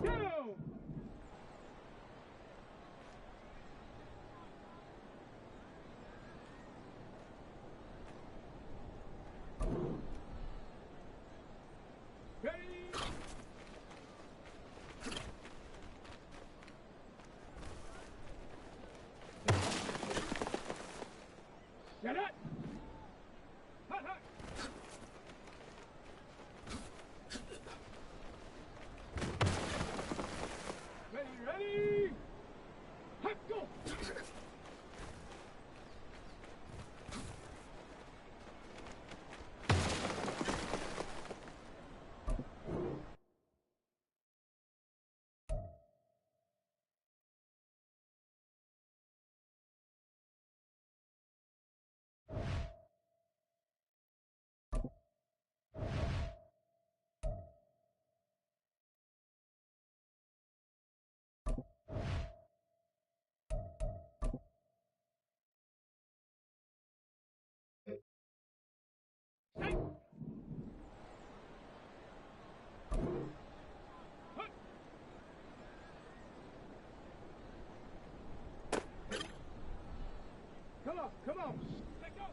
Go! Ready? Get it! Hut, hut! Ready? Hut, go! Strike! Hut! Come on! Let go!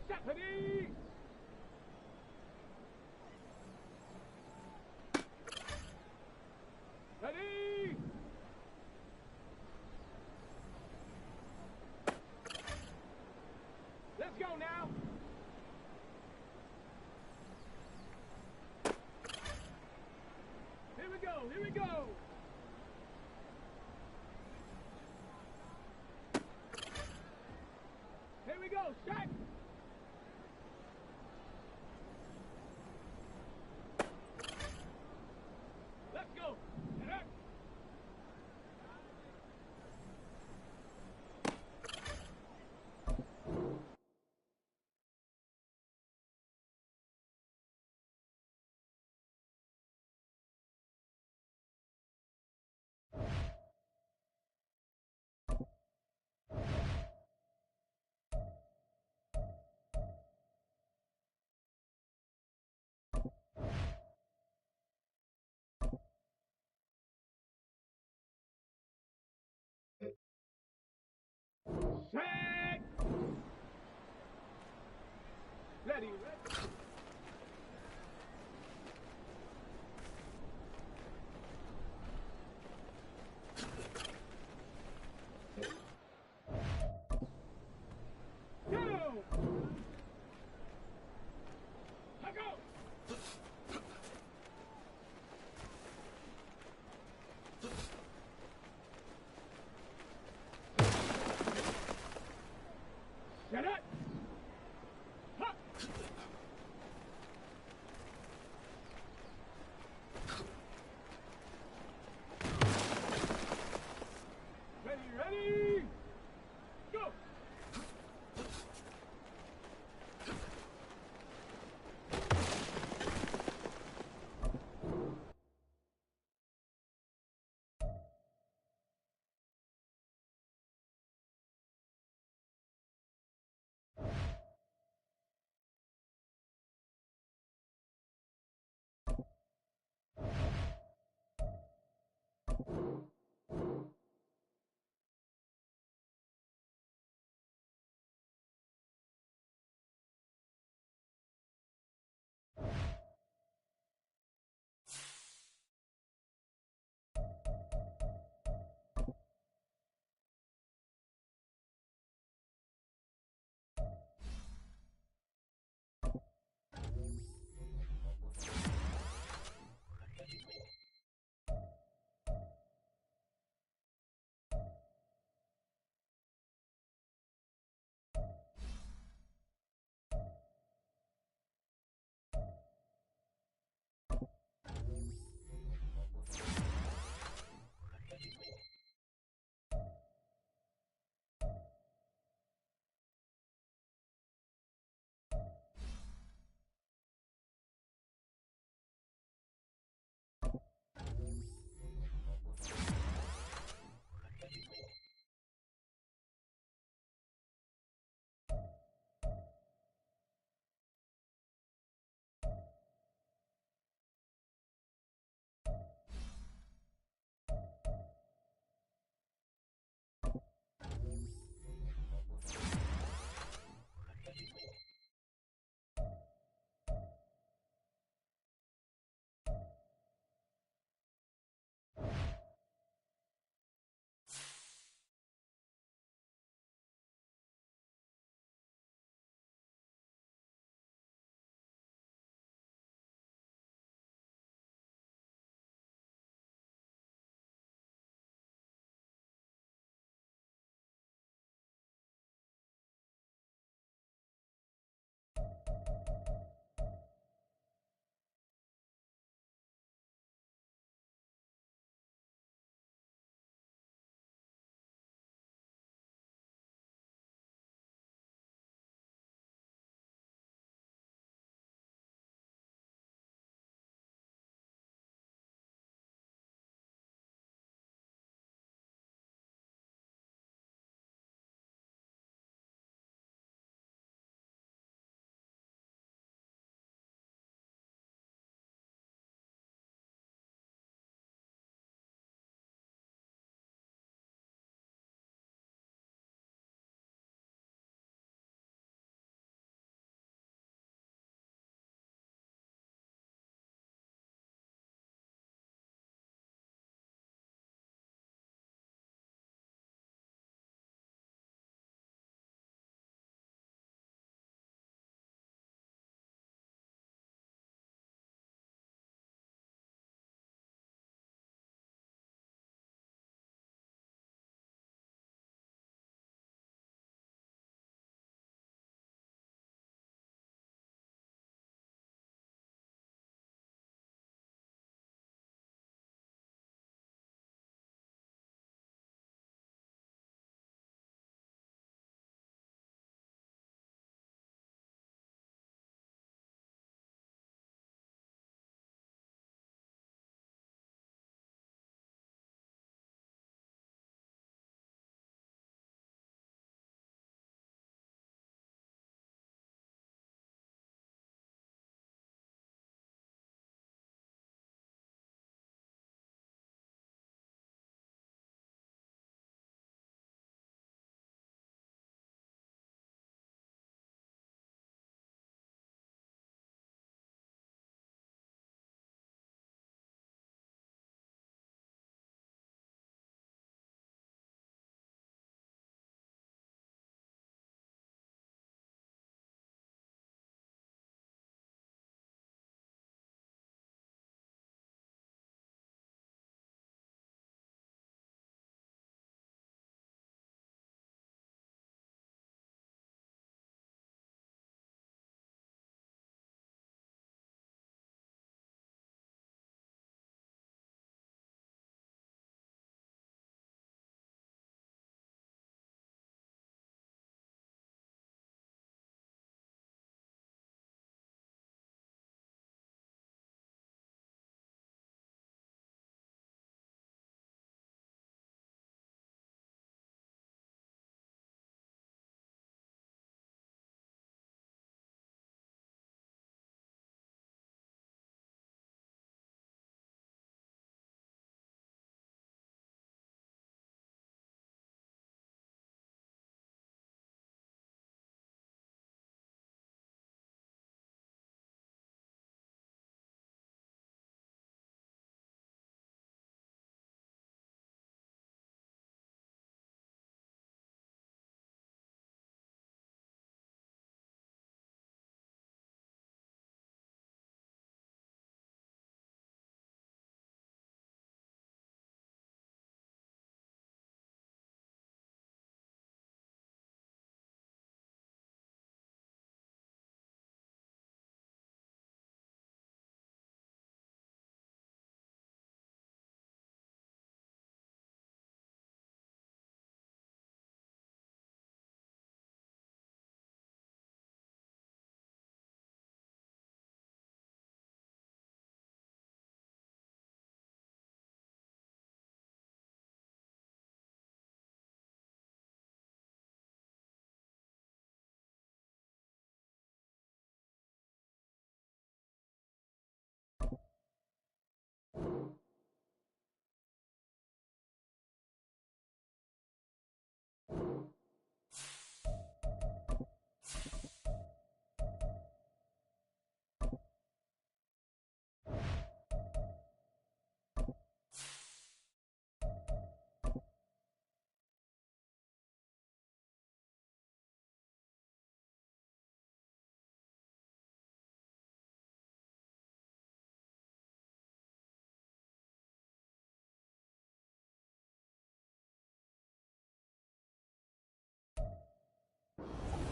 Stephanie! Ready? Let's go now! Here we go! go! Here we go, shot!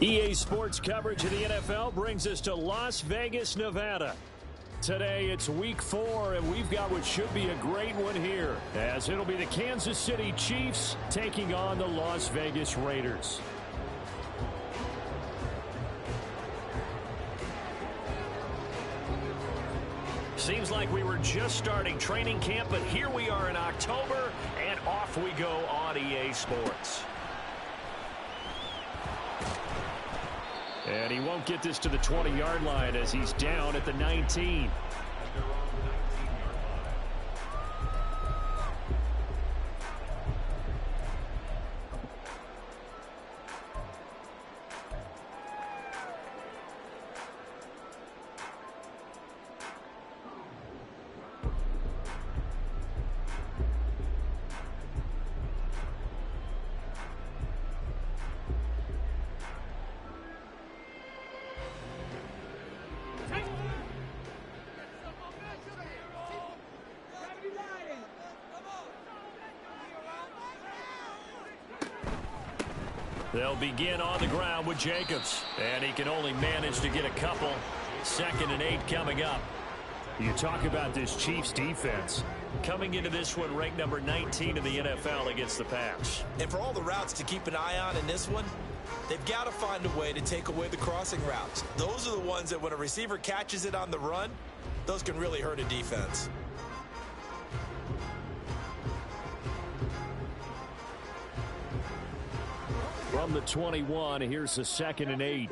EA Sports coverage of the NFL brings us to Las Vegas, Nevada. Today it's week 4, and we've got what should be a great one here, as it'll be the Kansas City Chiefs taking on the Las Vegas Raiders. Seems like we were just starting training camp, but here we are in October, and off we go on EA Sports. And he won't get this to the 20-yard line as he's down at the 19. They'll begin on the ground with Jacobs, and he can only manage to get a couple. 2nd and 8 coming up. You talk about this Chiefs defense. Coming into this one ranked number 19 in the NFL against the pass. And for all the routes to keep an eye on in this one, they've got to find a way to take away the crossing routes. Those are the ones that when a receiver catches it on the run, those can really hurt a defense. From the 21, here's the 2nd and 8.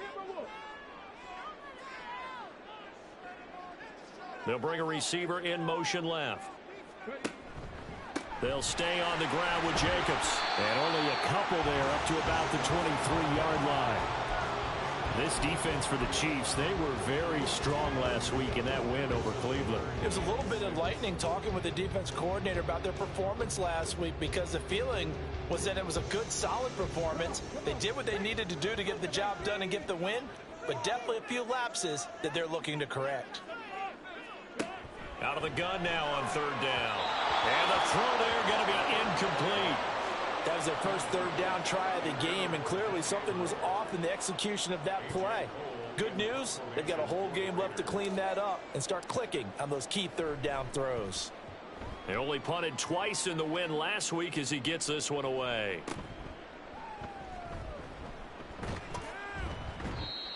They'll bring a receiver in motion left. They'll stay on the ground with Jacobs. And only a couple there up to about the 23-yard line. This defense for the Chiefs, they were very strong last week in that win over Cleveland. It was a little bit enlightening talking with the defense coordinator about their performance last week, because the feeling was that it was a good, solid performance. They did what they needed to do to get the job done and get the win, but definitely a few lapses that they're looking to correct. Out of the gun now on 3rd down. And the throw there going to be incomplete. That was their first 3rd down try of the game, and clearly something was off in the execution of that play. Good news, they've got a whole game left to clean that up and start clicking on those key 3rd down throws. They only punted twice in the win last week as he gets this one away.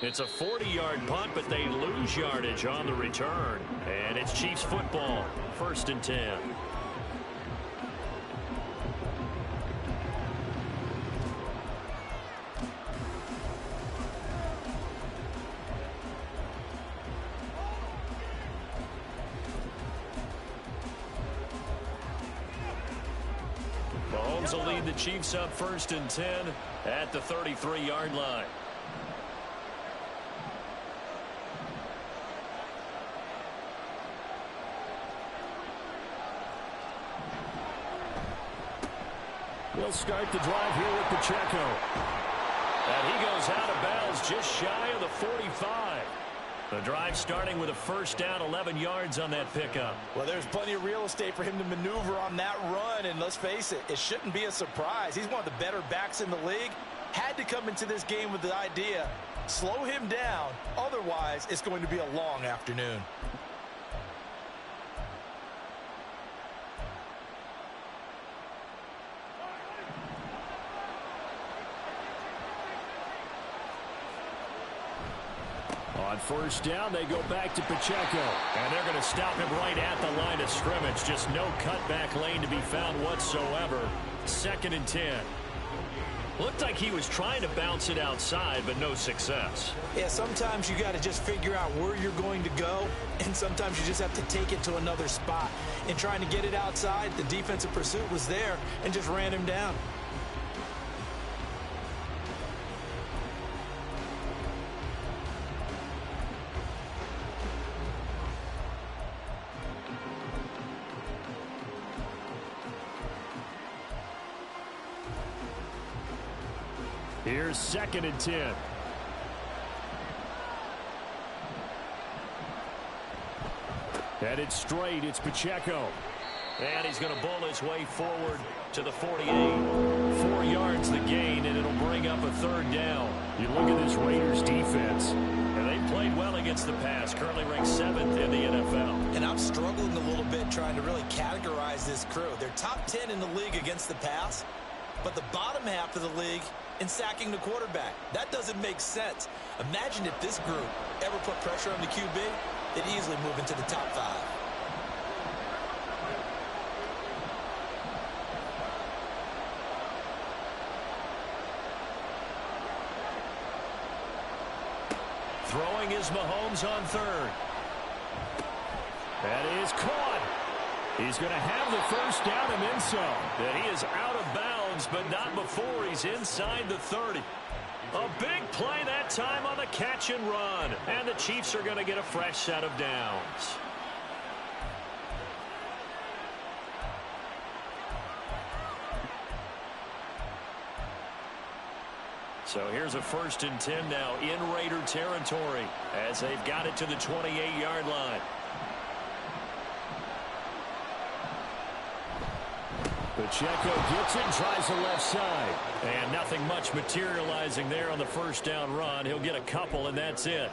It's a 40-yard punt, but they lose yardage on the return. And it's Chiefs football, 1st and 10. Mahomes will lead the Chiefs up 1st and 10 at the 33-yard line. We'll start the drive here with Pacheco. And he goes out of bounds just shy of the 45. The drive starting with a 1st down, 11 yards on that pickup. Well, there's plenty of real estate for him to maneuver on that run, and let's face it, it shouldn't be a surprise. He's one of the better backs in the league. Had to come into this game with the idea, slow him down, otherwise it's going to be a long afternoon. On 1st down, they go back to Pacheco. And they're going to stop him right at the line of scrimmage. Just no cutback lane to be found whatsoever. 2nd and 10. Looked like he was trying to bounce it outside, but no success. Yeah, sometimes you got to just figure out where you're going to go, and sometimes you just have to take it to another spot. In trying to get it outside, the defensive pursuit was there and just ran him down. Here's 2nd and 10. Headed straight, it's Pacheco. And he's going to bull his way forward to the 48. 4 yards the gain, and it'll bring up a 3rd down. You look at this Raiders defense, and they've played well against the pass, currently ranked 7th in the NFL. And I'm struggling a little bit trying to really categorize this crew. They're top 10 in the league against the pass, but the bottom half of the league in sacking the quarterback. That doesn't make sense. Imagine if this group ever put pressure on the QB, they'd easily move into the top 5. Throwing is Mahomes on 3rd. That is caught. He's going to have the 1st down and then some. And he is out of bounds, but not before he's inside the 30. A big play that time on the catch and run. And the Chiefs are going to get a fresh set of downs. So here's a 1st and 10 now in Raider territory as they've got it to the 28-yard line. Pacheco gets it, tries the left side. And nothing much materializing there on the 1st down run. He'll get a couple, and that's it.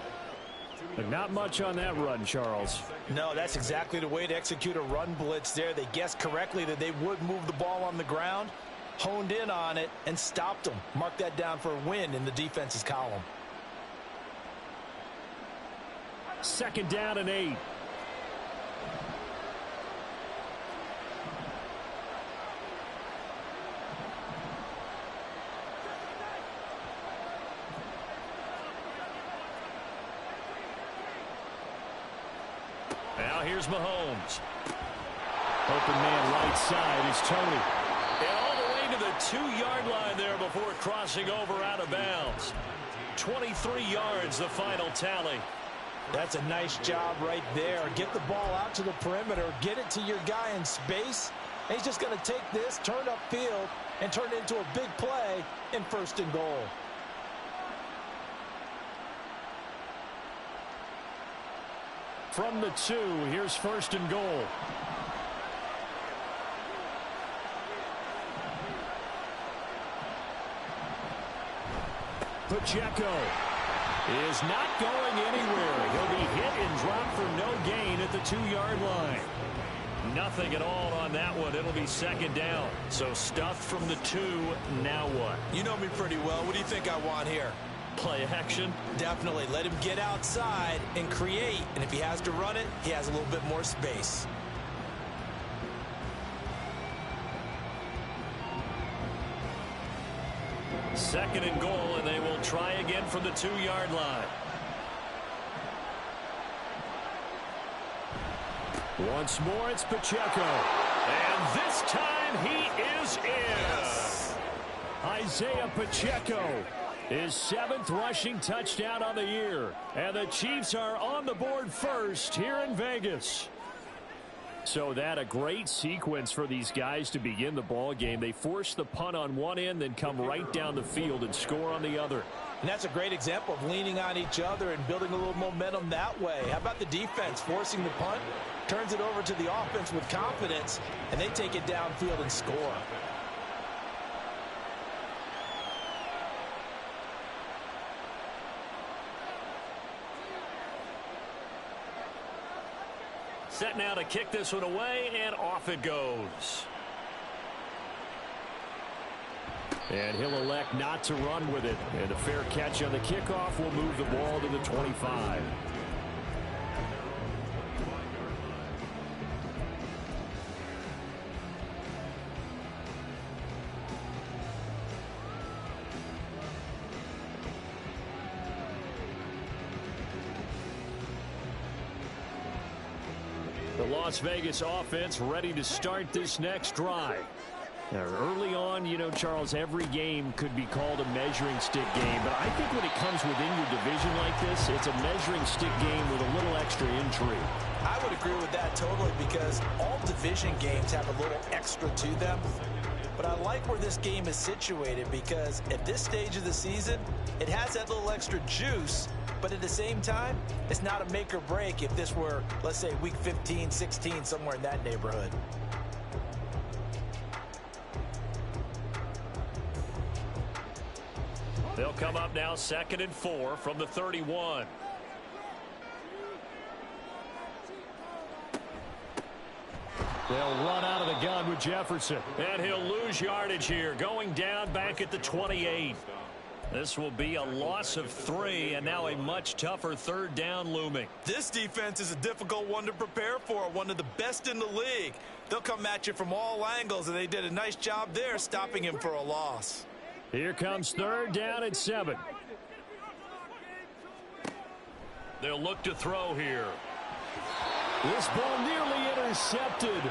But not much on that run, Charles. No, that's exactly the way to execute a run blitz there. They guessed correctly that they would move the ball on the ground, honed in on it, and stopped them. Mark that down for a win in the defense's column. 2nd down and 8. Now here's Mahomes. Open man right side is Tony. And all the way to the 2-yard line there before crossing over out of bounds. 23 yards, the final tally. That's a nice job right there. Get the ball out to the perimeter. Get it to your guy in space. And he's just going to take this, turn upfield, and turn it into a big play in 1st and goal. From the 2, here's 1st and goal. Pacheco is not going anywhere. He'll be hit and dropped for no gain at the 2-yard line. Nothing at all on that one. It'll be 2nd down. So stuffed from the 2. Now what? You know me pretty well. What do you think I want here? Play action? Definitely. Let him get outside and create. And if he has to run it, he has a little bit more space. Second and goal, and they will try again from the 2-yard line. Once more, it's Pacheco. And this time he is in. Yes. Isaiah Pacheco, his 7th rushing touchdown on the year. And the Chiefs are on the board first here in Vegas. So that a great sequence for these guys to begin the ball game. They force the punt on one end, then come right down the field and score on the other. And that's a great example of leaning on each other and building a little momentum that way. How about the defense forcing the punt, turns it over to the offense with confidence, and they take it downfield and score. Set now to kick this one away, and off it goes. And he'll elect not to run with it. And a fair catch on the kickoff will move the ball to the 25. The Las Vegas offense ready to start this next drive. Now, early on, you know, Charles, every game could be called a measuring stick game. But I think when it comes within your division like this, it's a measuring stick game with a little extra intrigue. I would agree with that totally, because all division games have a little extra to them. But I like where this game is situated, because at this stage of the season, it has that little extra juice. But at the same time, it's not a make or break if this were, let's say, week 15, 16, somewhere in that neighborhood. They'll come up now 2nd and 4 from the 31. They'll run out of the gun with Jefferson. And he'll lose yardage here, going down back at the 28. This will be a loss of 3, and now a much tougher 3rd down looming. This defense is a difficult one to prepare for, one of the best in the league. They'll come at you from all angles, and they did a nice job there stopping him for a loss. Here comes 3rd down and 7. They'll look to throw here. This ball nearly intercepted.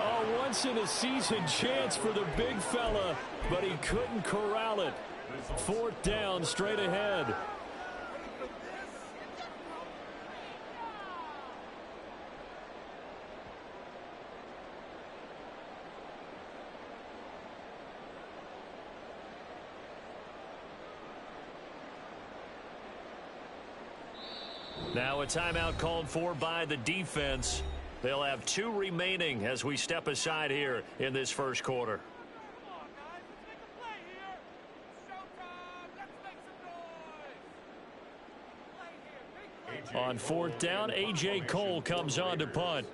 A once-in-a-season chance for the big fella, but he couldn't corral it. 4th down, straight ahead. Now a timeout called for by the defense. They'll have 2 remaining as we step aside here in this first quarter. On 4th down, A.J. Cole comes on to punt.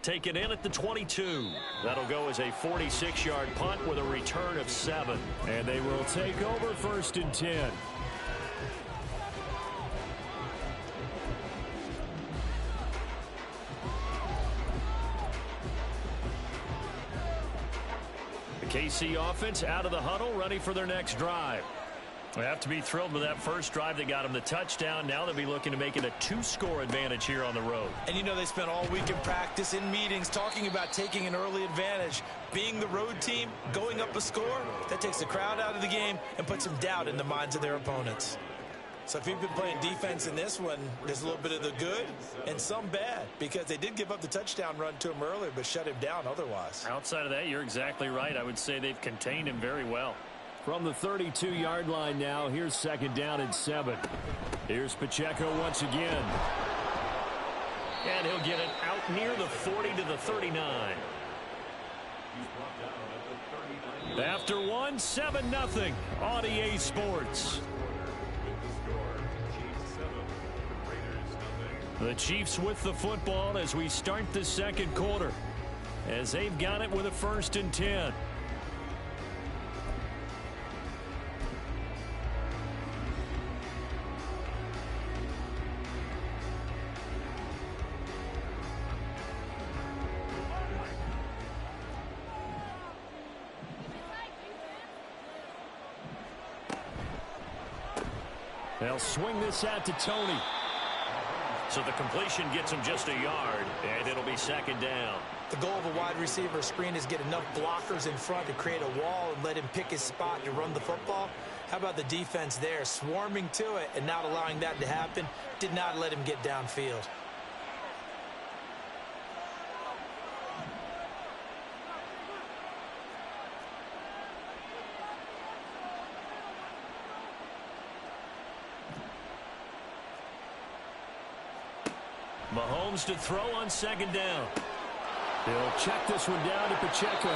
Taken in at the 22. That'll go as a 46-yard punt with a return of 7. And they will take over 1st and 10. The KC offense out of the huddle, ready for their next drive. They have to be thrilled with that first drive that got them the touchdown. Now they'll be looking to make it a 2-score advantage here on the road. And you know they spent all week in practice, in meetings, talking about taking an early advantage. Being the road team, going up a score, that takes the crowd out of the game and puts some doubt in the minds of their opponents. So if you've been playing defense in this one, there's a little bit of the good and some bad, because they did give up the touchdown run to him earlier but shut him down otherwise. Outside of that, you're exactly right. I would say they've contained him very well. From the 32-yard line now, here's 2nd down and 7. Here's Pacheco once again. And he'll get it out near the 40 to the 39. After 1, 7-0 on EA Sports. The Chiefs with the football as we start the second quarter, as they've got it with a 1st and 10. They'll swing this out to Tony. So the completion gets him just a yard, and it'll be 2nd down. The goal of a wide receiver screen is get enough blockers in front to create a wall and let him pick his spot to run the football. How about the defense there, swarming to it and not allowing that to happen? Did not let him get downfield. Mahomes to throw on 2nd down. He'll check this one down to Pacheco.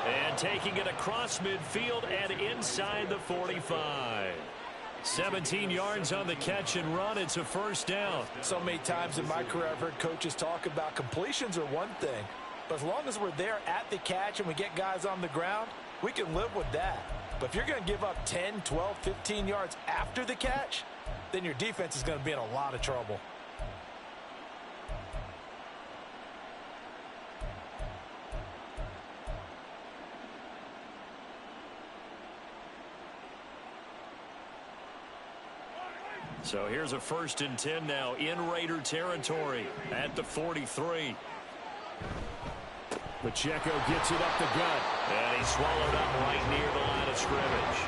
And taking it across midfield and inside the 45. 17 yards on the catch and run. It's a 1st down. So many times in my career I've heard coaches talk about completions are one thing, but as long as we're there at the catch and we get guys on the ground, we can live with that. But if you're going to give up 10, 12, 15 yards after the catch, then your defense is going to be in a lot of trouble. So here's a 1st and 10 now in Raider territory at the 43. Pacheco gets it up the gut. And he's swallowed up right near the line of scrimmage.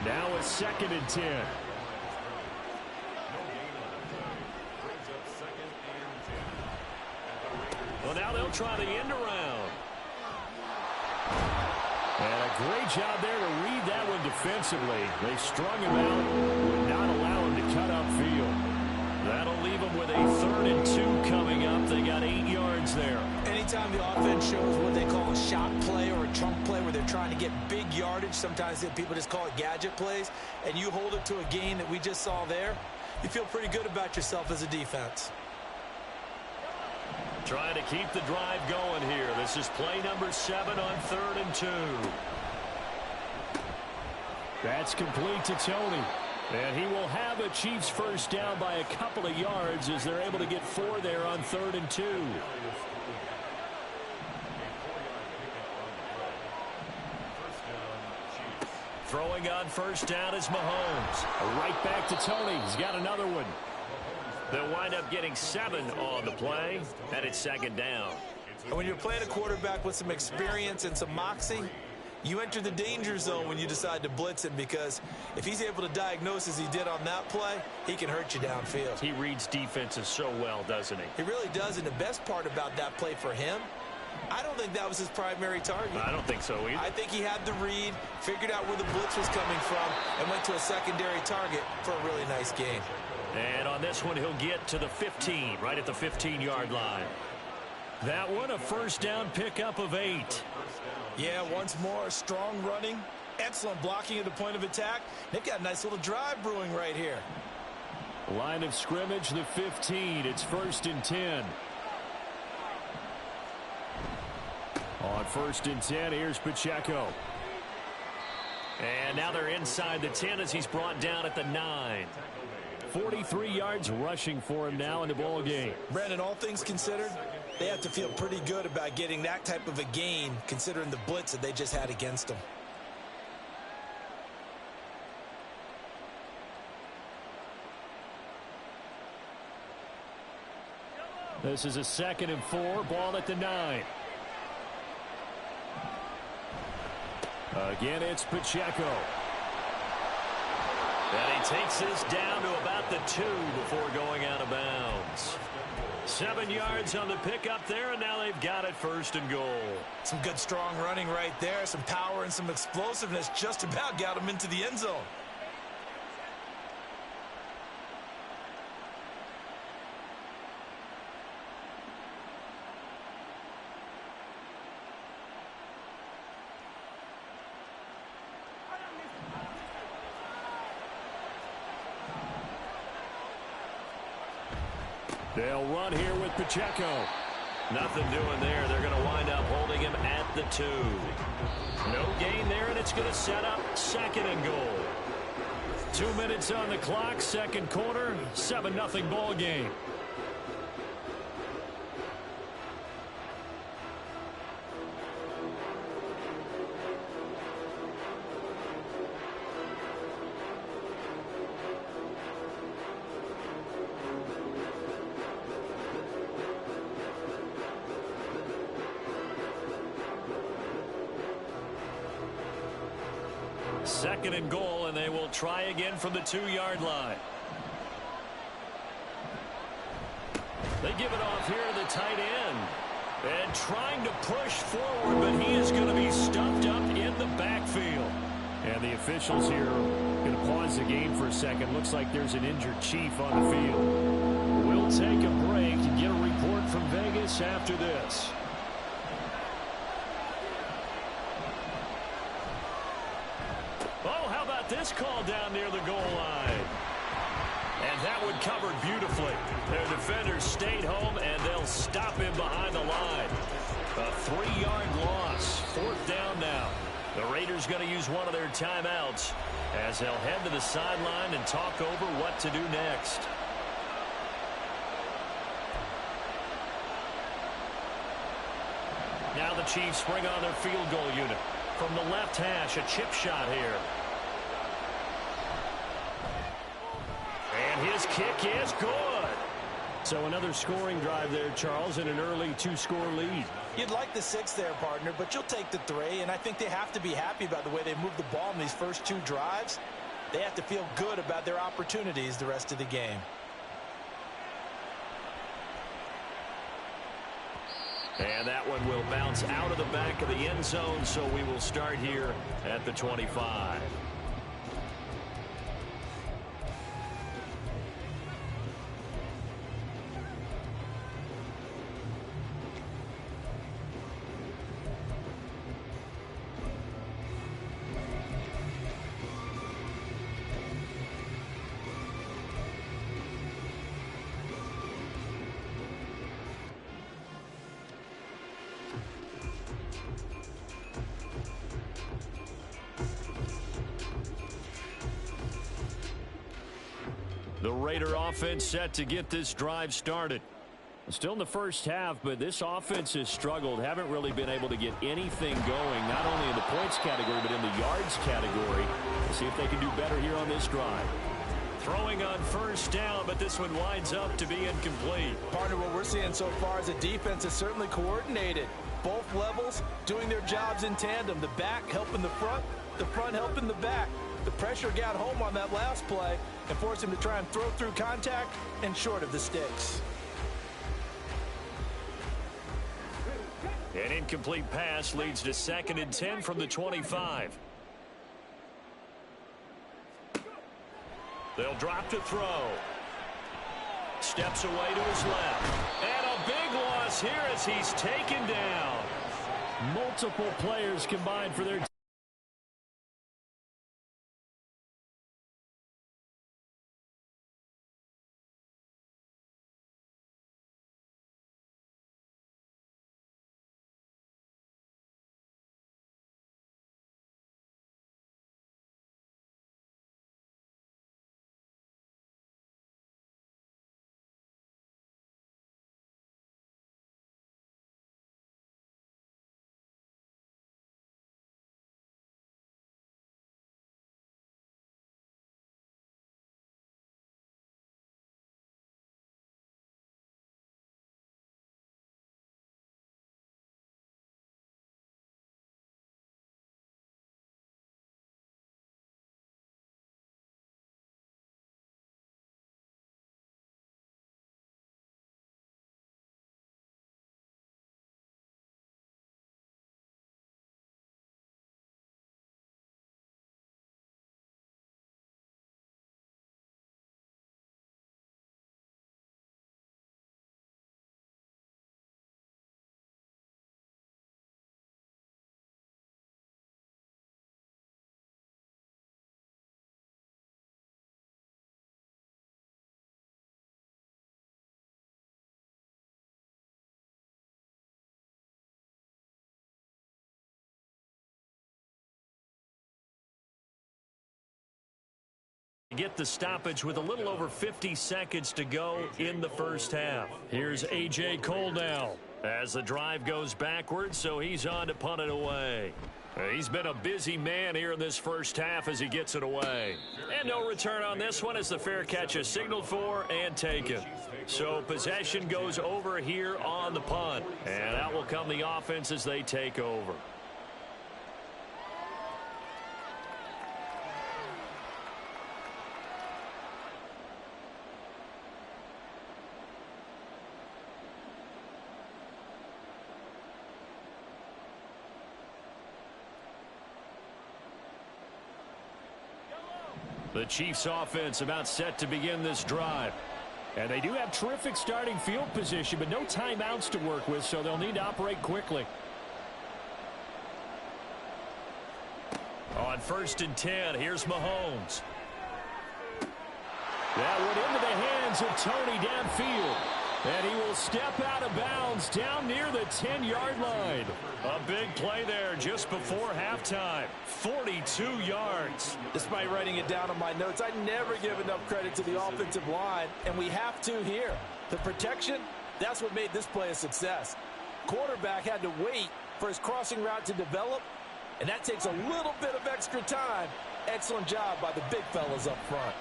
Now a 2nd and 10. Well, now they'll try the end around. And a great job there to read that one defensively. They strung him out, would not allow him to cut upfield. That'll leave him with a 3rd and 2 coming up They got 8 yards there. Anytime the offense shows what they call a shot play or a trunk play where they're trying to get big yardage, sometimes people just call it gadget plays, and you hold it to a gain that we just saw there, you feel pretty good about yourself as a defense. Trying to keep the drive going here. This is play number 7 on 3rd and 2. That's complete to Tony. And he will have a Chiefs first down by a couple of yards as they're able to get 4 there on 3rd and 2. Throwing on first down is Mahomes. Right back to Tony. He's got another one. They'll wind up getting 7 on the play, and it's 2nd down. And when you're playing a quarterback with some experience and some moxie, you enter the danger zone when you decide to blitz him, because if he's able to diagnose as he did on that play, he can hurt you downfield. He reads defenses so well, doesn't he? He really does, and the best part about that play for him, I don't think that was his primary target. I don't think so either. I think he had the read, figured out where the blitz was coming from, and went to a secondary target for a really nice gain. And on this one, he'll get to the 15, right at the 15-yard line. That one, a first down pickup of 8. Yeah, once more, strong running, excellent blocking at the point of attack. They've got a nice little drive brewing right here. Line of scrimmage, the 15. It's 1st and 10. On 1st and 10, here's Pacheco. And now they're inside the 10 as he's brought down at the 9. 43 yards rushing for him now in the ball game. Brandon, all things considered, they have to feel pretty good about getting that type of a gain considering the blitz that they just had against them. This is a 2nd and 4, ball at the 9. Again, it's Pacheco. And he takes this down to about the 2 before going out of bounds. 7 yards on the pickup there, and now they've got it 1st and goal. Some good strong running right there, some power and some explosiveness just about got him into the end zone. They'll run here with Pacheco. Nothing doing there. They're going to wind up holding him at the 2. No gain there, and it's going to set up 2nd and goal. 2 minutes on the clock, 2nd quarter, 7-0 ball game. Second and goal, and they will try again from the 2-yard line. They give it off here to the tight end. And trying to push forward, but he is going to be stuffed up in the backfield. And the officials here going to pause the game for a second. Looks like there's an injured Chief on the field. We'll take a break and get a report from Vegas after this. This call down near the goal line. And that one covered beautifully. Their defenders stayed home, and they'll stop him behind the line. A 3-yard loss. 4th down now. The Raiders going to use one of their timeouts as they'll head to the sideline and talk over what to do next. Now the Chiefs bring on their field goal unit. From the left hash, a chip shot here. And his kick is good. So another scoring drive there, Charles, and an early 2-score lead. You'd like the 6 there, partner, but you'll take the 3, and I think they have to be happy about the way they moved the ball in these first 2 drives. They have to feel good about their opportunities the rest of the game. And that one will bounce out of the back of the end zone, so we will start here at the 25. The Raider offense set to get this drive started. Still in the first half, but this offense has struggled. Haven't really been able to get anything going, not only in the points category, but in the yards category. We'll see if they can do better here on this drive. Throwing on first down, but this one winds up to be incomplete. Partner, what we're seeing so far is a defense is certainly coordinated. Both levels doing their jobs in tandem. The back helping the front helping the back. The pressure got home on that last play and forced him to try and throw through contact and short of the sticks. An incomplete pass leads to 2nd and 10 from the 25. They'll drop to throw. Steps away to his left. And a big loss here as he's taken down. Multiple players combined for their get the stoppage with a little over 50 seconds to go in the first half. Here's A.J. Cole now as the drive goes backwards, so he's on to punt it away. He's been a busy man here in this first half as he gets it away. And no return on this one as the fair catch is signaled for and taken. So possession goes over here on the punt. And out will come the offense as they take over. The Chiefs offense about set to begin this drive. And they do have terrific starting field position, but no timeouts to work with, so they'll need to operate quickly. On 1st and 10, here's Mahomes. That went into the hands of Tony downfield. And he will step out of bounds down near the 10-yard line. A big play there just before halftime. 42 yards. Despite writing it down on my notes, I never give enough credit to the offensive line, and we have to here. The protection, that's what made this play a success. Quarterback had to wait for his crossing route to develop, and that takes a little bit of extra time. Excellent job by the big fellas up front.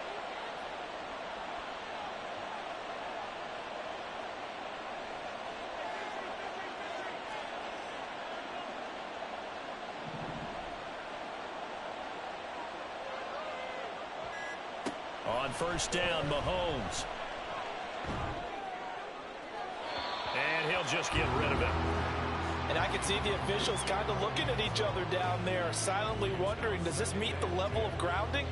On 1st down, Mahomes. And he'll just get rid of it. And I can see the officials kind of looking at each other down there, silently wondering, does this meet the level of grounding?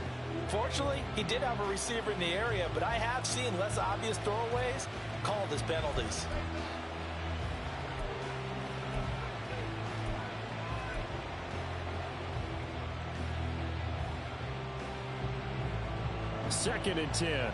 Fortunately, he did have a receiver in the area, but I have seen less obvious throwaways called as penalties. Second and 10.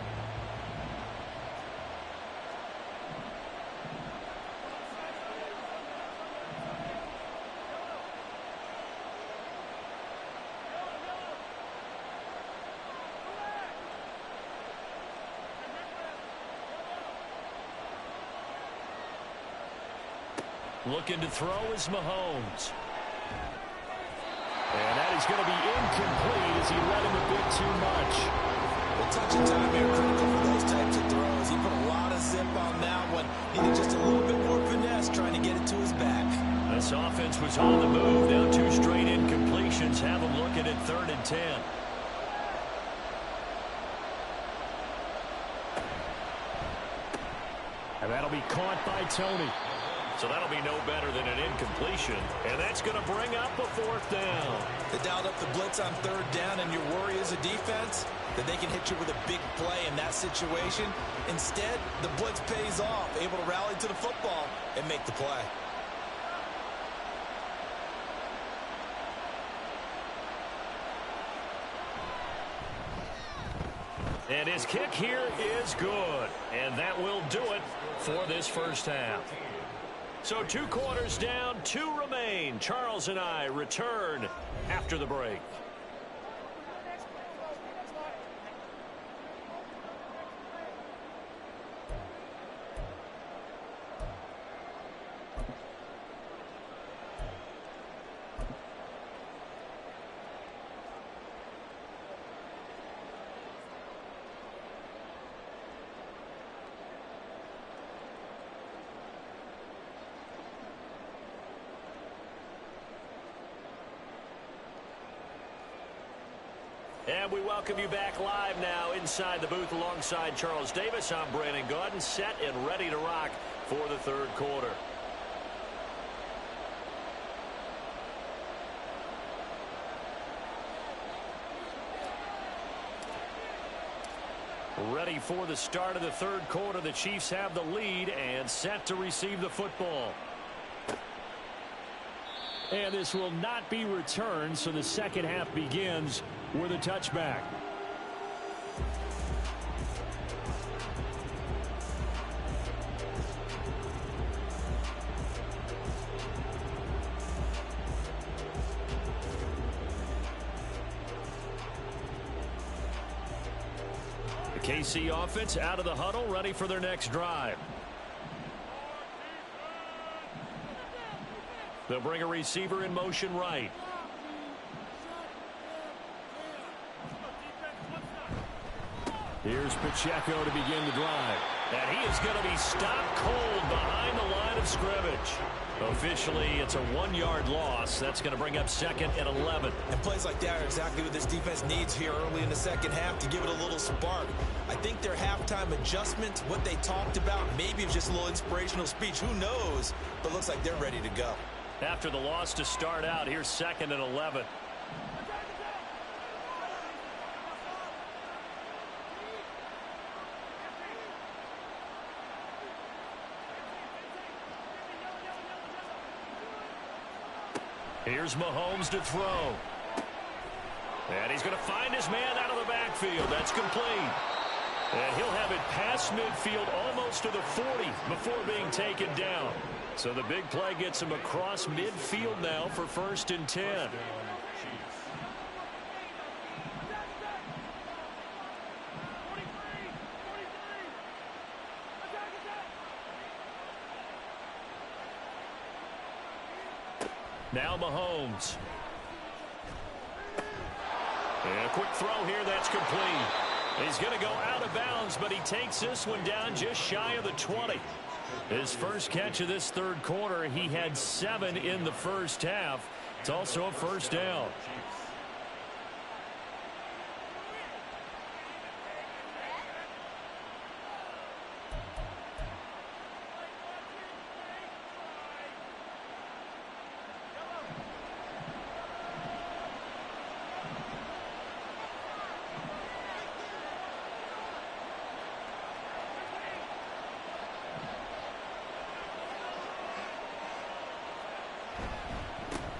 Looking to throw is Mahomes. And that is going to be incomplete as he let him a bit too much. The touch and time here critical for those types of throws. He put a lot of zip on that one. Needed just a little bit more finesse trying to get it to his back. This offense was on the move. Now 2 straight incompletions. Have them looking at 3rd and 10. And that'll be caught by Tony. So that'll be no better than an incompletion. And that's going to bring up a 4th down. They dialed up the blitz on 3rd down, and your worry as a defense that they can hit you with a big play in that situation. Instead, the blitz pays off, able to rally to the football and make the play. And his kick here is good. And that will do it for this first half. So 2 quarters down, 2 remain. Charles and I return after the break. And we welcome you back live now inside the booth alongside Charles Davis. I'm Brandon Gaudin, set and ready to rock for the 3rd quarter. Ready for the start of the 3rd quarter. The Chiefs have the lead and set to receive the football. And this will not be returned, so the second half begins with a touchback. The KC offense out of the huddle, ready for their next drive. They'll bring a receiver in motion right. Here's Pacheco to begin the drive. And he is going to be stopped cold behind the line of scrimmage. Officially, it's a 1-yard loss. That's going to bring up 2nd and 11. And plays like that are exactly what this defense needs here early in the second half to give it a little spark. I think their halftime adjustment, what they talked about, maybe it's just a little inspirational speech. Who knows? But looks like they're ready to go. After the loss to start out, here's 2nd and 11. Here's Mahomes to throw. And he's going to find his man out of the backfield. That's complete. And he'll have it past midfield almost to the 40 before being taken down. So the big play gets him across midfield now for 1st and 10. Now Mahomes. And a quick throw here, that's complete. He's going to go out of bounds, but he takes this one down just shy of the 20. His first catch of this 3rd quarter, he had 7 in the first half. It's also a 1st down.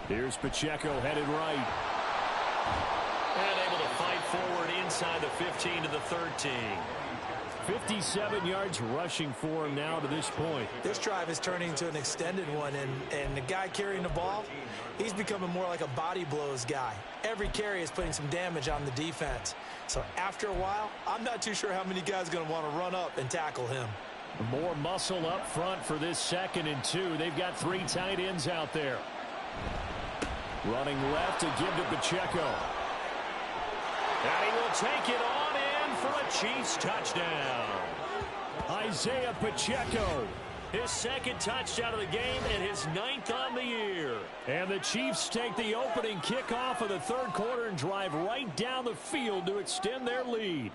Here's Pacheco headed right. And able to fight forward inside the 15 to the 13. 57 yards rushing for him now to this point. This drive is turning into an extended one, and the guy carrying the ball, he's becoming more like a body blows guy. Every carry is putting some damage on the defense. So after a while, I'm not too sure how many guys are going to want to run up and tackle him. More muscle up front for this 2nd and 2. They've got 3 tight ends out there. Running left to give to Pacheco. And he will take it on in for a Chiefs touchdown. Isaiah Pacheco, his 2nd touchdown of the game and his 9th on the year. And the Chiefs take the opening kickoff of the 3rd quarter and drive right down the field to extend their lead.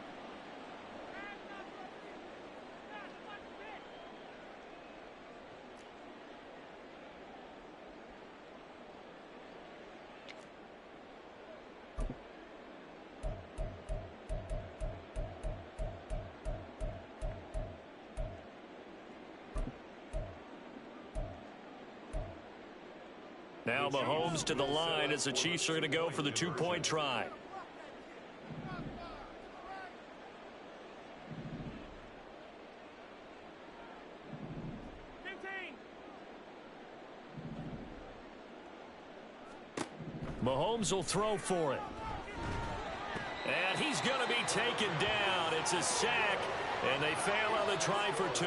Now Mahomes to the line as the Chiefs are going to go for the 2-point try. Mahomes will throw for it. And he's going to be taken down. It's a sack, and they fail on the try for 2.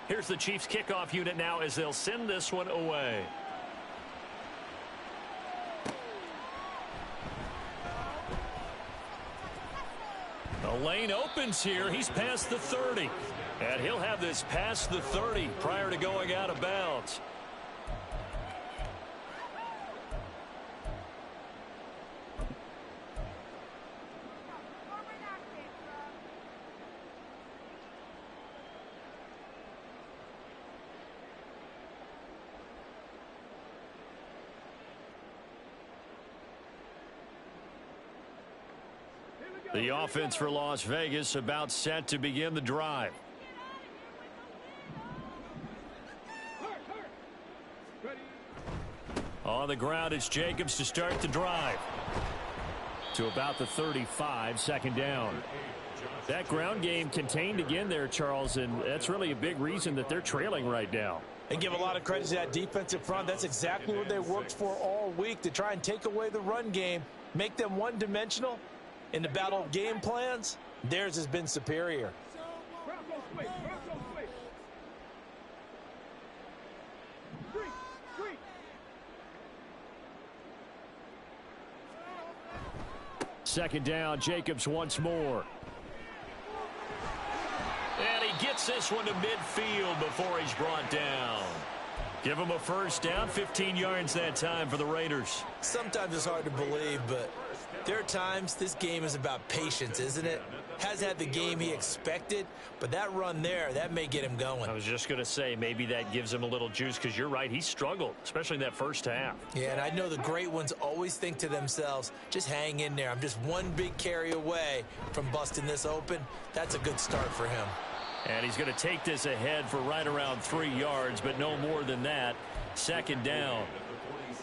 Here's the Chiefs kickoff unit now as they'll send this one away. The lane opens here. He's past the 30. And he'll have this past the 30 prior to going out of bounds. The offense for Las Vegas about set to begin the drive. On the ground, it's Jacobs to start the drive. To about the 35, 2nd down. That ground game contained again there, Charles, and that's really a big reason that they're trailing right now. And give a lot of credit to that defensive front. That's exactly what they worked for all week, to try and take away the run game, make them one-dimensional. In the battle of game plans, theirs has been superior. Second down, Jacobs once more. And he gets this one to midfield before he's brought down. Give him a first down, 15 yards that time for the Raiders. Sometimes it's hard to believe, but there are times this game is about patience, isn't it? Has had the game he expected, but that run there, that may get him going. I was just going to say, maybe that gives him a little juice, because you're right, he struggled, especially in that first half. Yeah, and I know the great ones always think to themselves, just hang in there. I'm just one big carry away from busting this open. That's a good start for him. And he's going to take this ahead for right around 3 yards, but no more than that. 2nd down.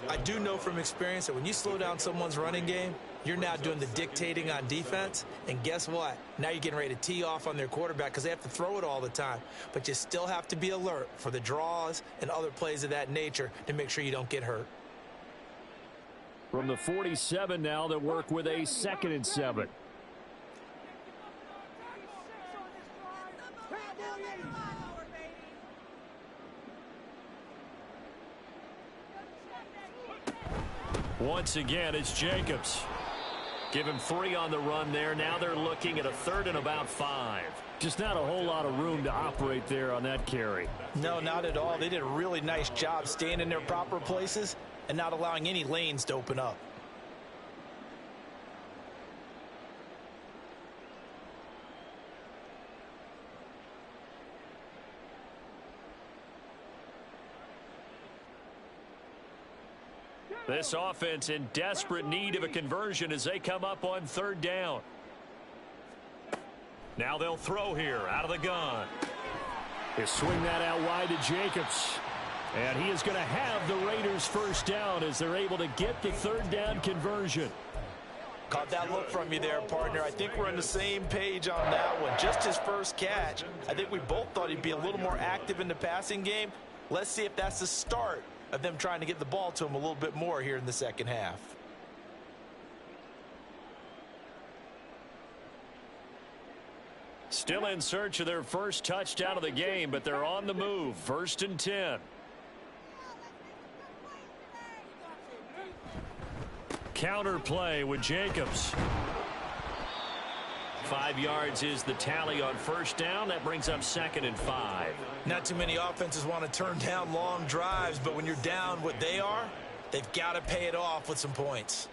I do know from experience that when you slow down someone's running game, you're now doing the dictating on defense. And guess what? Now you're getting ready to tee off on their quarterback because they have to throw it all the time. But you still have to be alert for the draws and other plays of that nature to make sure you don't get hurt. From the 47 now, they'll work with a 2nd and 7. Once again, it's Jacobs. Give him 3 on the run there. Now they're looking at a 3rd and about 5. Just not a whole lot of room to operate there on that carry. No, not at all. They did a really nice job staying in their proper places and not allowing any lanes to open up. This offense in desperate need of a conversion as they come up on 3rd down. Now they'll throw here out of the gun. They swing that out wide to Jacobs. And he is going to have the Raiders first down as they're able to get the 3rd down conversion. Caught that look from you there, partner. I think we're on the same page on that one. Just his first catch. I think we both thought he'd be a little more active in the passing game. Let's see if that's the start of them trying to get the ball to him a little bit more here in the second half. Still in search of their first touchdown of the game, but they're on the move. 1st and 10. Counter play with Jacobs. 5 yards is the tally on 1st down. That brings up 2nd and 5. Not too many offenses want to turn down long drives, but when you're down what they are, they've got to pay it off with some points.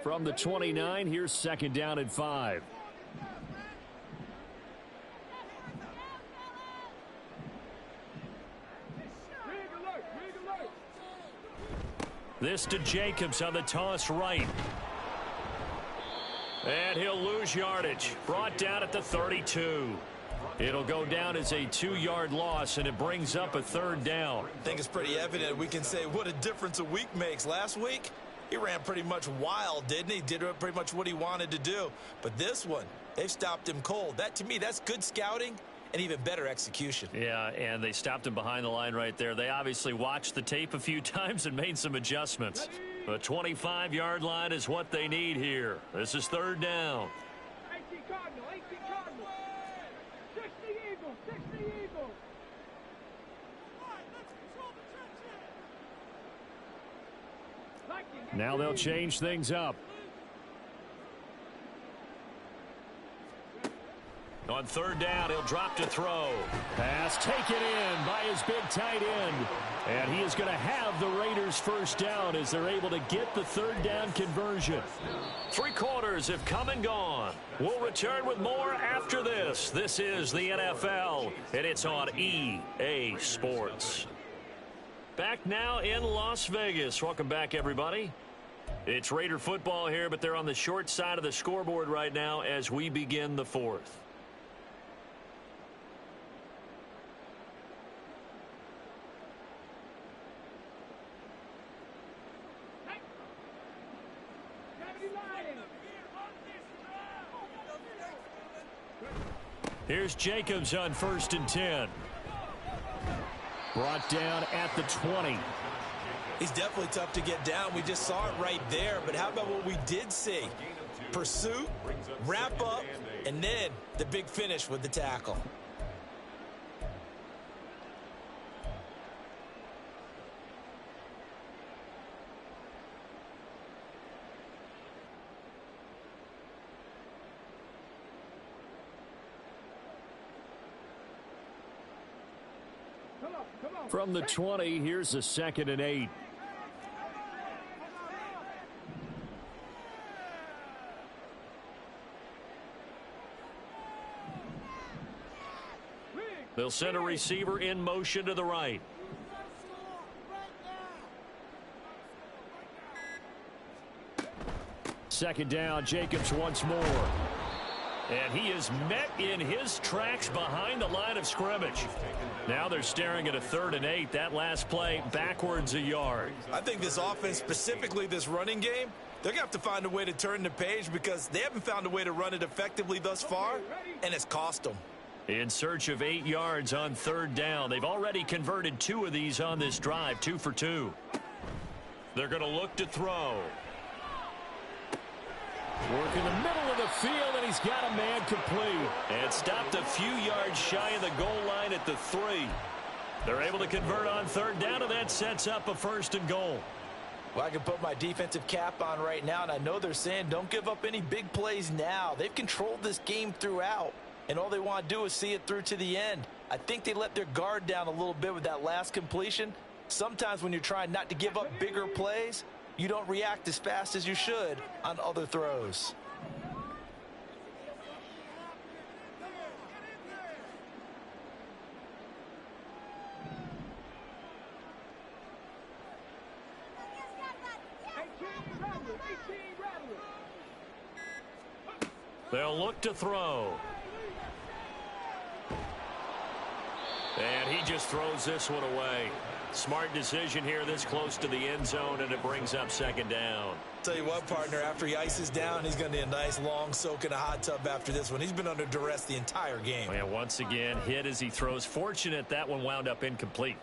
From the 29, here's 2nd down and 5. This to Jacobs on the toss right. And he'll lose yardage. Brought down at the 32. It'll go down as a 2-yard loss, and it brings up a 3rd down. I think it's pretty evident. We can say what a difference a week makes. Last week, he ran pretty much wild, didn't he? Did pretty much what he wanted to do. But this one, they've stopped him cold. That, to me, that's good scouting and even better execution. Yeah, and they stopped him behind the line right there. They obviously watched the tape a few times and made some adjustments. The 25-yard line is what they need here. This is 3rd down. 18 Cardinal, 18 Cardinal. 60 Eagles, 60 Eagles. Now they'll change things up. On 3rd down, he'll drop to throw. Pass taken in by his big tight end. And he is going to have the Raiders' 1st down as they're able to get the 3rd down conversion. 3 quarters have come and gone. We'll return with more after this. This is the NFL, and it's on EA Sports. Back now in Las Vegas. Welcome back, everybody. It's Raider football here, but they're on the short side of the scoreboard right now as we begin the 4th. Here's Jacobs on 1st and 10. Brought down at the 20. He's definitely tough to get down. We just saw it right there. But how about what we did see? Pursuit, wrap up, and then the big finish with the tackle. From the 20, here's a 2nd and 8. They'll send a receiver in motion to the right. Second down, Jacobs once more. And he is met in his tracks behind the line of scrimmage. Now they're staring at a 3rd and 8. That last play backwards a yard. I think this offense, specifically this running game, they're going to have to find a way to turn the page because they haven't found a way to run it effectively thus far, and it's cost them. In search of 8 yards on 3rd down. They've already converted 2 of these on this drive, 2 for 2. They're going to look to throw. Work in the middle of the field, and he's got a man complete. And stopped a few yards shy of the goal line at the 3. They're able to convert on 3rd down, and that sets up a 1st and goal. Well, I can put my defensive cap on right now, and I know they're saying don't give up any big plays now. They've controlled this game throughout, and all they want to do is see it through to the end. I think they let their guard down a little bit with that last completion. Sometimes when you're trying not to give up bigger plays, you don't react as fast as you should on other throws. They'll look to throw. And he just throws this one away. Smart decision here this close to the end zone, and it brings up second down. Tell you what, partner, after he ices down, he's going to need a nice long soak in a hot tub after this one. He's been under duress the entire game. And once again, hit as he throws. Fortunate that one wound up incomplete.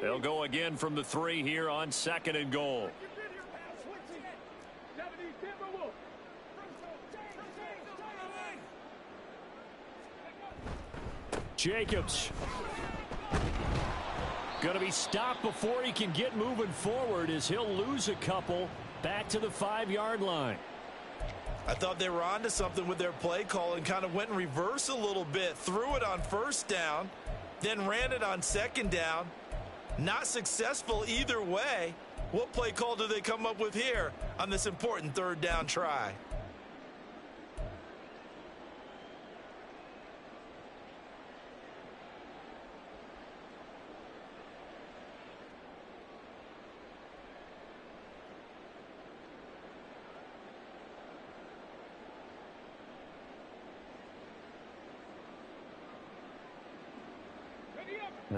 They'll go again from the 3 here on second and goal. Jacobs. Going to be stopped before he can get moving forward as he'll lose a couple back to the 5-yard line. I thought they were onto something with their play call and kind of went in reverse a little bit. Threw it on first down, then ran it on second down. Not successful either way. What play call do they come up with here on this important third down try?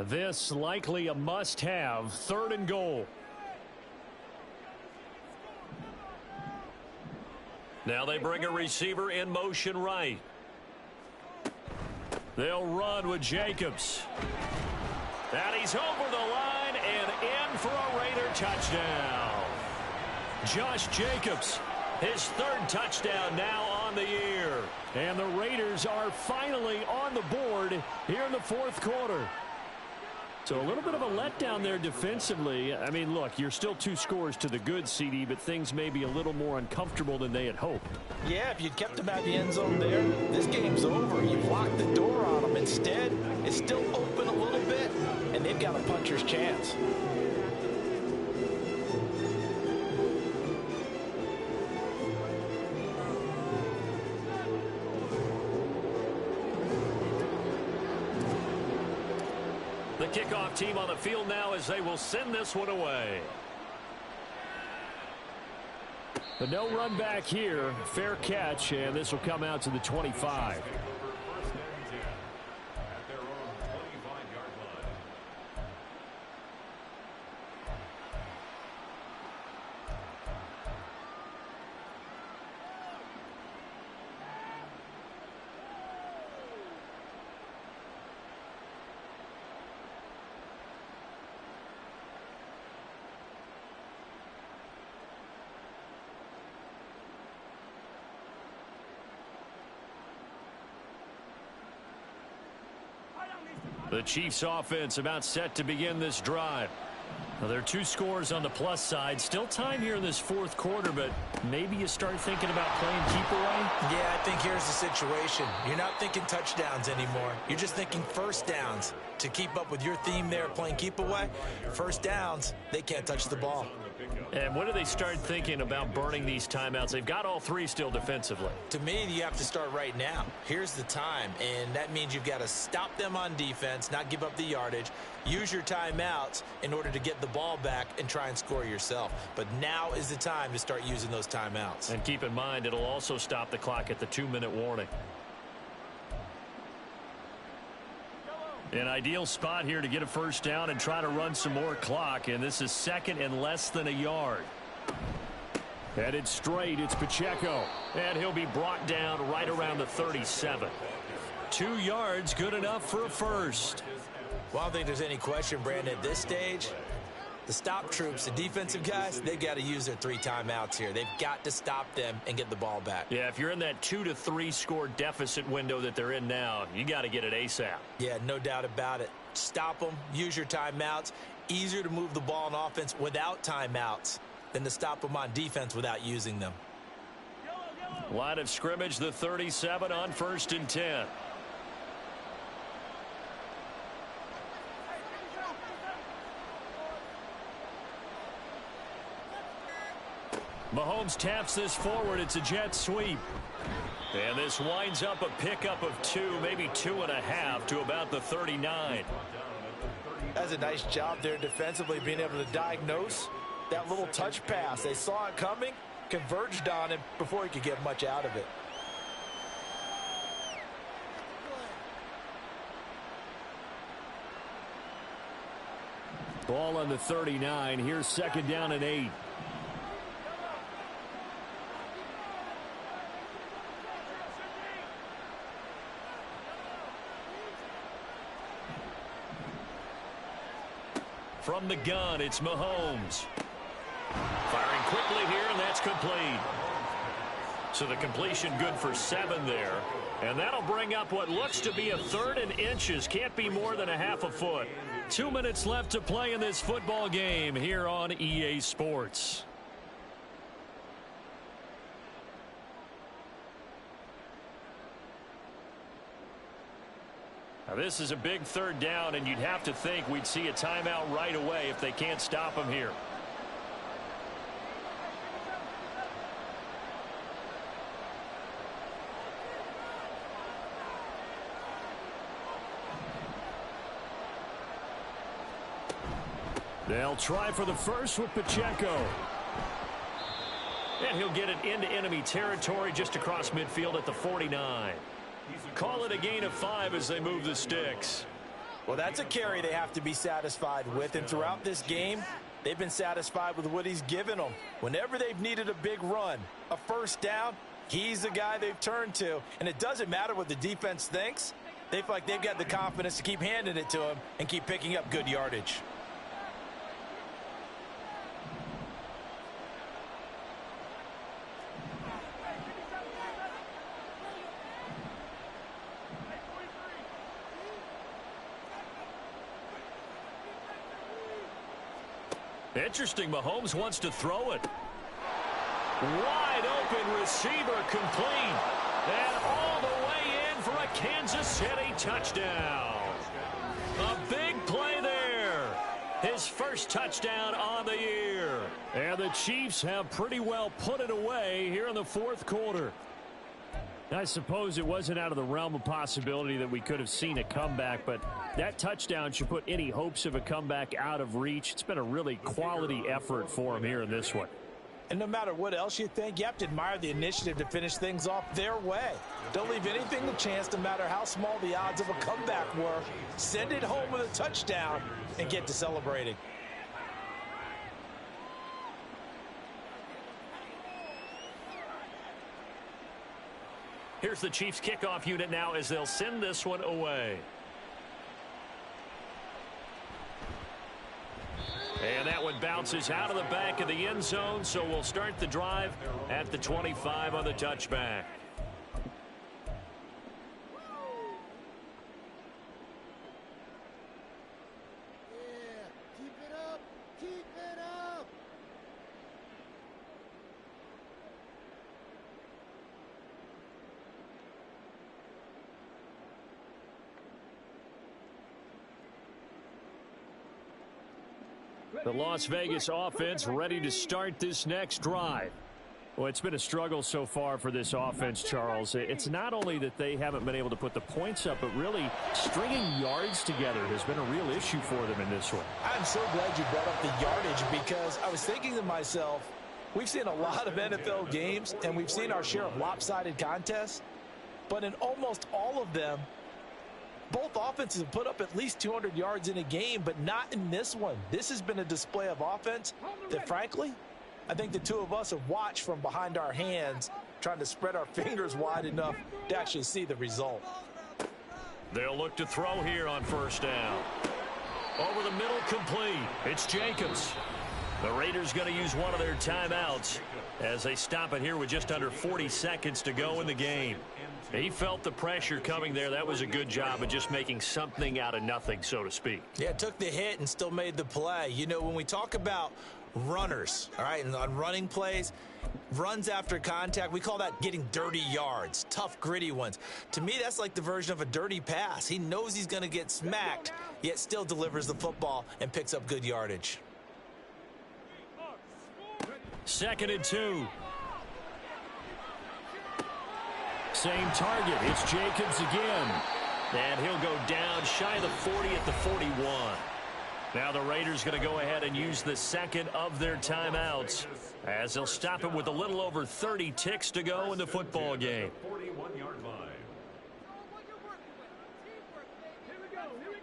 This likely a must-have, third and goal. Now they bring a receiver in motion right. They'll run with Jacobs. And he's over the line and in for a Raider touchdown. Josh Jacobs, his third touchdown now on the year. And the Raiders are finally on the board here in the fourth quarter. So a little bit of a letdown there defensively. I mean, look, you're still 2 scores to the good, CD, but things may be a little more uncomfortable than they had hoped. Yeah, if you'd kept them at the end zone there, this game's over. You've locked the door on them. Instead, it's still open a little bit, and they've got a puncher's chance. The kickoff team on the field now as they will send this one away. But no run back here. Fair catch, and this will come out to the 25. The Chiefs offense about set to begin this drive. Now, there are 2 scores on the plus side. Still time here in this fourth quarter, but maybe you start thinking about playing keep away? Yeah, I think here's the situation. You're not thinking touchdowns anymore. You're just thinking first downs. To keep up with your theme there, playing keep away, first downs, they can't touch the ball. And when do they start thinking about burning these timeouts? They've got all 3 still defensively. To me, you have to start right now. Here's the time, and that means you've got to stop them on defense, not give up the yardage, use your timeouts in order to get the ball back and try and score yourself. But now is the time to start using those timeouts. And keep in mind, it'll also stop the clock at the 2-minute warning. An ideal spot here to get a first down and try to run some more clock, and this is second and less than a yard. Headed straight, it's Pacheco, and he'll be brought down right around the 37. 2 yards, good enough for a first. Well, I don't think there's any question, Brandon, at this stage, the stop troops, the defensive guys, they've got to use their 3 timeouts here. They've got to stop them and get the ball back. Yeah, if you're in that 2 to 3 score deficit window that they're in now, you got to get it ASAP. Yeah, no doubt about it. Stop them, use your timeouts. Easier to move the ball on offense without timeouts than to stop them on defense without using them. Line of scrimmage, the 37 on 1st and 10. Mahomes taps this forward. It's a jet sweep. And this winds up a pickup of 2, maybe 2.5 to about the 39. As does a nice job there defensively, being able to diagnose that little touch pass. They saw it coming, converged on it before he could get much out of it. Ball on the 39. Here's 2nd down and 8. From the gun, it's Mahomes. Firing quickly here, and that's complete. So the completion good for 7 there. And that'll bring up what looks to be a 3rd and inches. Can't be more than a half a foot. 2 minutes left to play in this football game here on EA Sports. Now this is a big 3rd down, and you'd have to think we'd see a timeout right away if they can't stop him here. They'll try for the first with Pacheco. And he'll get it into enemy territory just across midfield at the 49. Call it a gain of 5 as they move the sticks. Well, that's a carry they have to be satisfied with. And throughout this game, they've been satisfied with what he's given them. Whenever they've needed a big run, a 1st down, he's the guy they've turned to. And it doesn't matter what the defense thinks. They feel like they've got the confidence to keep handing it to him and keep picking up good yardage. Interesting, Mahomes wants to throw it. Wide open receiver complete. And all the way in for a Kansas City touchdown. A big play there. His first touchdown on the year. And the Chiefs have pretty well put it away here in the 4th quarter. I suppose it wasn't out of the realm of possibility that we could have seen a comeback, but that touchdown should put any hopes of a comeback out of reach. It's been a really quality effort for him here in this one. And no matter what else you think, you have to admire the initiative to finish things off their way. Don't leave anything to chance, no matter how small the odds of a comeback were. Send it home with a touchdown and get to celebrating. Here's the Chiefs kickoff unit now as they'll send this one away. And that one bounces out of the back of the end zone, so we'll start the drive at the 25 on the touchback. The Las Vegas offense ready to start this next drive. Well, it's been a struggle so far for this offense, Charles. It's not only that they haven't been able to put the points up, but really stringing yards together has been a real issue for them in this one. I'm so glad you brought up the yardage, because I was thinking to myself, we've seen a lot of NFL games, and we've seen our share of lopsided contests, but in almost all of them, both offenses have put up at least 200 yards in a game, but not in this one. This has been a display of offense that, frankly, I think the two of us have watched from behind our hands, trying to spread our fingers wide enough to actually see the result. They'll look to throw here on 1st down. Over the middle, complete. It's Jacobs. The Raiders going to use one of their timeouts as they stop it here with just under 40 seconds to go in the game. He felt the pressure coming there. That was a good job of just making something out of nothing, so to speak. Yeah, took the hit and still made the play. You know, when we talk about runners, all right, and on running plays, runs after contact, we call that getting dirty yards, tough, gritty ones. To me, that's like the version of a dirty pass. He knows he's going to get smacked, yet still delivers the football and picks up good yardage. 2nd and 2. Same target. It's Jacobs again. And he'll go down shy of the 40 at the 41. Now the Raiders going to go ahead and use the second of their timeouts as they'll stop it with a little over 30 ticks to go in the football game. 41-yard line. Here we go, here we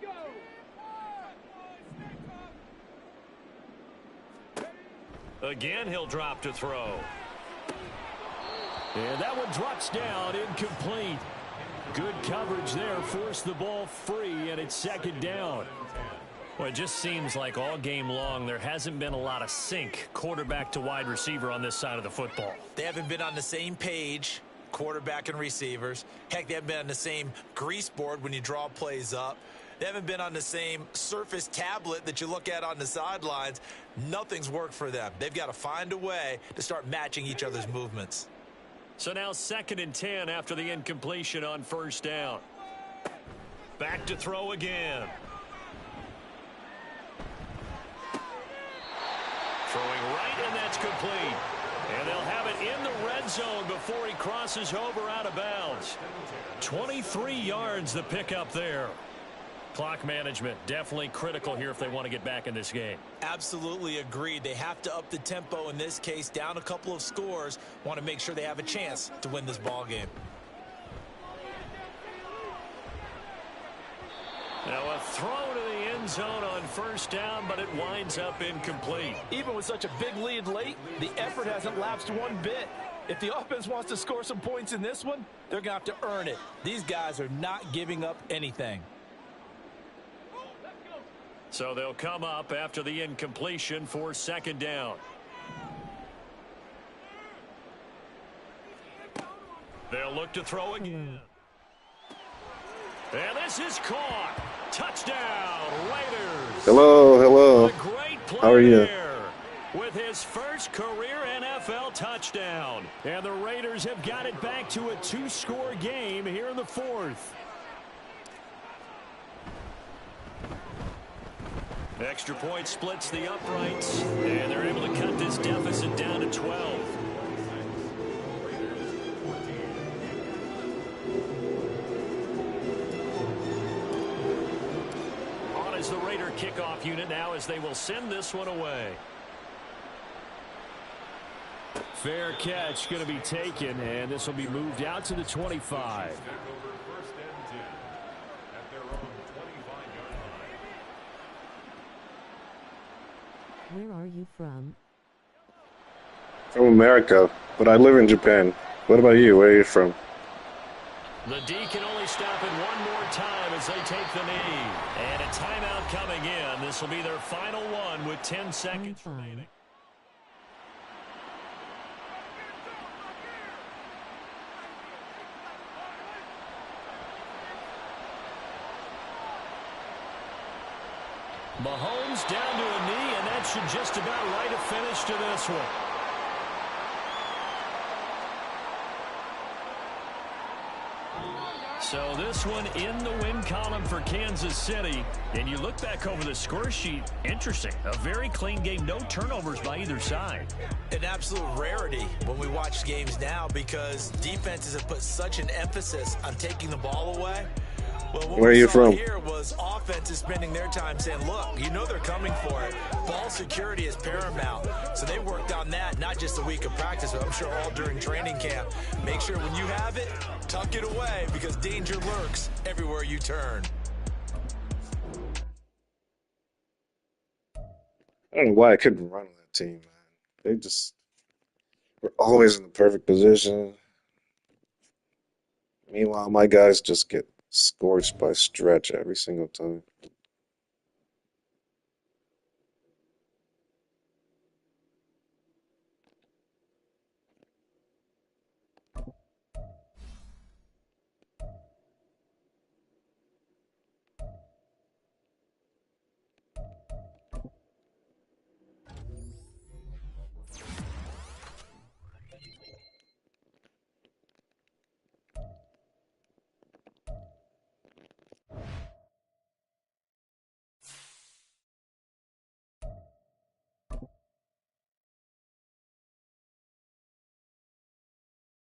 go. Again, he'll drop to throw. And that one drops down, incomplete. Good coverage there, forced the ball free, and it's second down. Well, it just seems like all game long there hasn't been a lot of sync quarterback to wide receiver on this side of the football. They haven't been on the same page, quarterback and receivers. Heck, they haven't been on the same grease board when you draw plays up. They haven't been on the same surface tablet that you look at on the sidelines. Nothing's worked for them. They've got to find a way to start matching each other's movements. So now 2nd and 10 after the incompletion on first down. Back to throw again. Throwing right, and that's complete. And they'll have it in the red zone before he crosses over out of bounds. 23 yards the pickup there. Clock management definitely critical here if they want to get back in this game. Absolutely agreed. They have to up the tempo in this case, down a couple of scores. Want to make sure they have a chance to win this ball game. Now a throw to the end zone on first down, but it winds up incomplete. Even with such a big lead late, the effort hasn't lapsed one bit. If the offense wants to score some points in this one, they're going to have to earn it. These guys are not giving up anything. So they'll come up after the incompletion for second down. They'll look to throw again. And this is caught. Touchdown, Raiders. Hello. A great play How are you? there with his first career NFL touchdown. And the Raiders have got it back to a 2-score game here in the 4th. Extra point splits the uprights, and they're able to cut this deficit down to 12. On is the Raider kickoff unit now as they will send this one away. Fair catch going to be taken, and this will be moved out to the 25. Where are you from? From America, but I live in Japan. What about you? Where are you from? The D can only stop it one more time as they take the knee. And a timeout coming in. This will be their final one with 10 seconds remaining. Mahomes down to a knee, and that should just about write a finish to this one. So this one in the win column for Kansas City. And you look back over the score sheet, interesting. A very clean game, no turnovers by either side. An absolute rarity when we watch games now because defenses have put such an emphasis on taking the ball away. Well, what Where are you from? Here was offenses spending their time saying, look, you know they're coming for it. Ball security is paramount. So they worked on that, not just a week of practice, but I'm sure all during training camp. Make sure when you have it, tuck it away because danger lurks everywhere you turn. I don't know why I couldn't run on that team, man. They just were always in the perfect position. Meanwhile, my guys just get scorched by stretch every single time.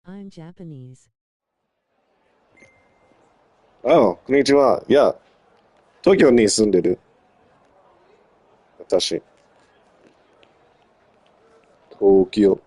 I'm Japanese. Oh, konnichiwa. Yeah. Tokyo に住んでる.私。東京。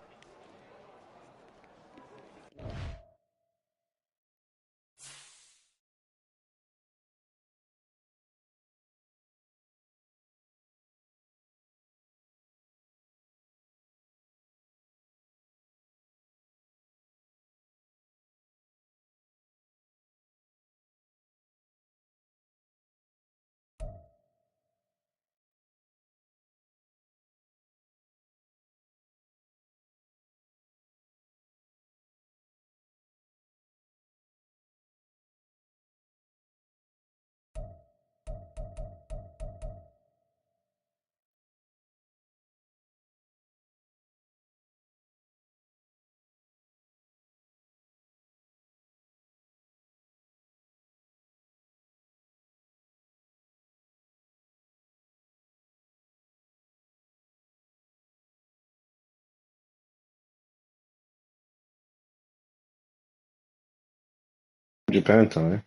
Japan time.